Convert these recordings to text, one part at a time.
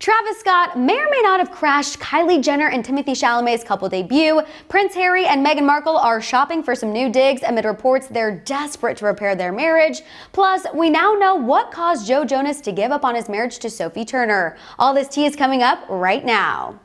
Travis Scott may or may not have crashed Kylie Jenner and Timothée Chalamet's couple debut. Prince Harry and Meghan Markle are shopping for some new digs amid reports they're desperate to repair their marriage. Plus, we now know what caused Joe Jonas to give up on his marriage to Sophie Turner. All this tea is coming up right now.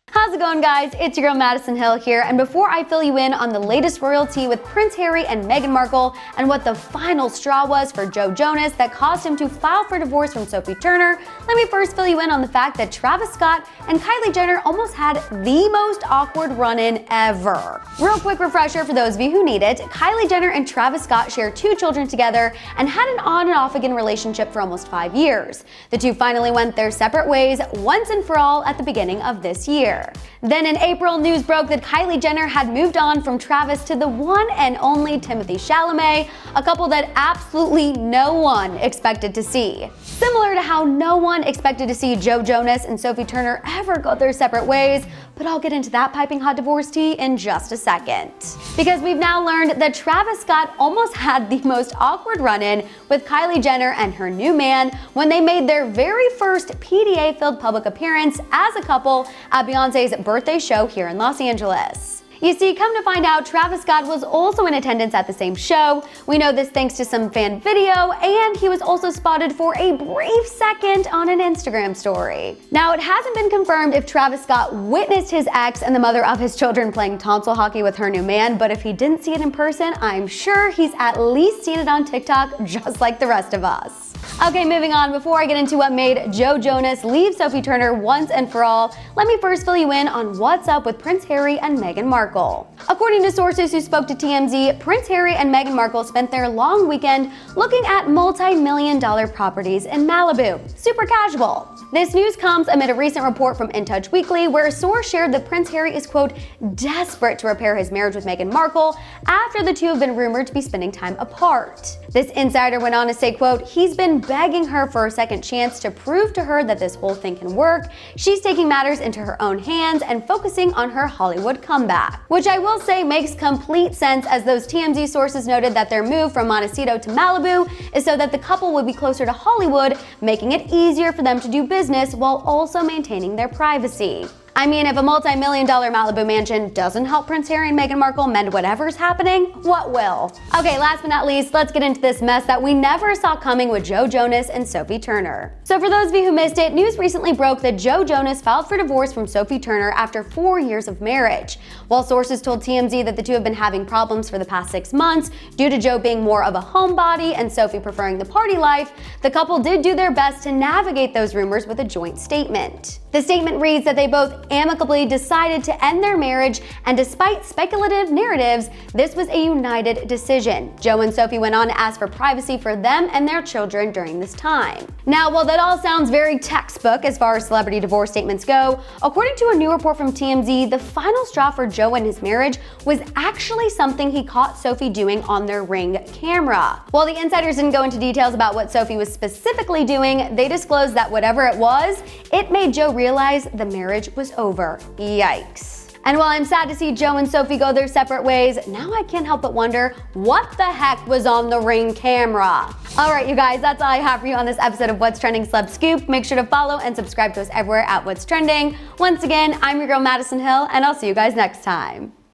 How's it going, guys? It's your girl Madison Hill here, and before I fill you in on the latest royalty with Prince Harry and Meghan Markle and what the final straw was for Joe Jonas that caused him to file for divorce from Sophie Turner, let me first fill you in on the fact that Travis Scott and Kylie Jenner almost had the most awkward run-in ever. Real quick refresher for those of you who need it, Kylie Jenner and Travis Scott share 2 children together and had an on and off again relationship for almost 5 years. The two finally went their separate ways once and for all at the beginning of this year. Then in April, news broke that Kylie Jenner had moved on from Travis to the one and only Timothée Chalamet, a couple that absolutely no one expected to see. Similar to how no one expected to see Joe Jonas and Sophie Turner ever go their separate ways, but I'll get into that piping hot divorce tea in just a second. Because we've now learned that Travis Scott almost had the most awkward run-in with Kylie Jenner and her new man when they made their very first PDA-filled public appearance as a couple at Beyonce's birthday show here in Los Angeles. You see, come to find out, Travis Scott was also in attendance at the same show. We know this thanks to some fan video, and he was also spotted for a brief second on an Instagram story. Now, it hasn't been confirmed if Travis Scott witnessed his ex and the mother of his children playing tonsil hockey with her new man, but if he didn't see it in person, I'm sure he's at least seen it on TikTok just like the rest of us. Okay, moving on, before I get into what made Joe Jonas leave Sophie Turner once and for all, let me first fill you in on what's up with Prince Harry and Meghan Markle. According to sources who spoke to TMZ, Prince Harry and Meghan Markle spent their long weekend looking at multi-million-dollar properties in Malibu. Super casual. This news comes amid a recent report from In Touch Weekly where a source shared that Prince Harry is, quote, desperate to repair his marriage with Meghan Markle after the two have been rumored to be spending time apart. This insider went on to say, quote, he's been begging her for a second chance to prove to her that this whole thing can work. She's taking matters into her own hands and focusing on her Hollywood comeback. Which I will say makes complete sense, as those TMZ sources noted that their move from Montecito to Malibu is so that the couple would be closer to Hollywood, making it easier for them to do business while also maintaining their privacy. I mean, if a multi-million-dollar Malibu mansion doesn't help Prince Harry and Meghan Markle mend whatever's happening, what will? Okay, last but not least, let's get into this mess that we never saw coming with Joe Jonas and Sophie Turner. So for those of you who missed it, news recently broke that Joe Jonas filed for divorce from Sophie Turner after 4 years of marriage. While sources told TMZ that the two have been having problems for the past 6 months due to Joe being more of a homebody and Sophie preferring the party life, the couple did do their best to navigate those rumors with a joint statement. The statement reads that they both amicably decided to end their marriage, and despite speculative narratives, this was a united decision. Joe and Sophie went on to ask for privacy for them and their children during this time. Now, while that all sounds very textbook as far as celebrity divorce statements go, according to a new report from TMZ, the final straw for Joe and his marriage was actually something he caught Sophie doing on their Ring camera. While the insiders didn't go into details about what Sophie was specifically doing, they disclosed that whatever it was, it made Joe realize the marriage was over. Yikes. And while I'm sad to see Joe and Sophie go their separate ways, now I can't help but wonder what the heck was on the Ring camera. Alright, you guys, that's all I have for you on this episode of What's Trending Celeb Scoop. Make sure to follow and subscribe to us everywhere at What's Trending. Once again, I'm your girl Madison Hill, and I'll see you guys next time.